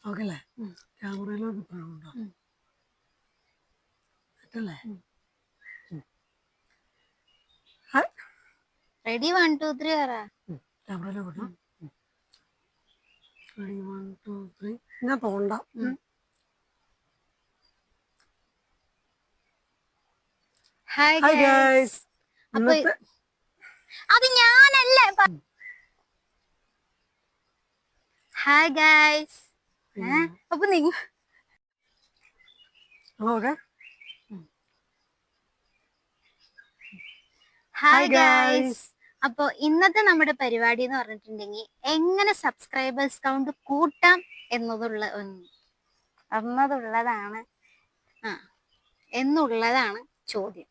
Okay അല്ലേ? ക്യാമറയിലോട്ട് ഇപ്പോഴുണ്ടോ? സെറ്റല്ലേ? Ready 1 2 3 പറ. ക്യാമറയിലോട്ട് റെഡി 1 2 3. ഞാൻ തോണ്ട. Hi hi guys. ഗൈസ്. അപ്പൊ ഇന്നത്തെ അത് ഞാനല്ലേ. Hi guys. അപ്പൊ നിങ്ങൾ ഓക്കെ. Hi guys. അപ്പൊ ഇന്നത്തെ നമ്മുടെ പരിപാടി എന്ന് പറഞ്ഞിട്ടുണ്ടെങ്കിൽ എങ്ങനെ സബ്സ്ക്രൈബേഴ്സ് കൗണ്ട് കൂട്ടാം എന്നുള്ളതാണ് ചോദ്യം.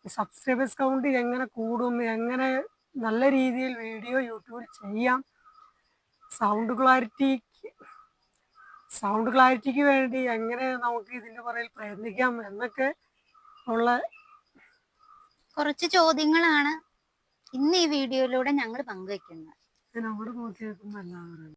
സബ്സ്ക്രൈബേഴ്സ് കൗണ്ട് എങ്ങനെ കൂടും, എങ്ങനെ നല്ല രീതിയിൽ വീഡിയോ യൂട്യൂബിൽ ചെയ്യാം, സൗണ്ട് ക്ലാരിറ്റിക്ക് വേണ്ടി എങ്ങനെ നമുക്ക് ഇതിൻ്റെ പുറകിൽ പ്രയത്നിക്കാം എന്നൊക്കെ ഉള്ള കുറച്ച് ചോദ്യങ്ങളാണ് ഇന്ന് ഈ വീഡിയോയിലൂടെ ഞങ്ങൾ പങ്കുവെക്കുന്നത്. ഞാൻ അവിടെ നോക്കി വെക്കുമ്പോൾ എല്ലാവരും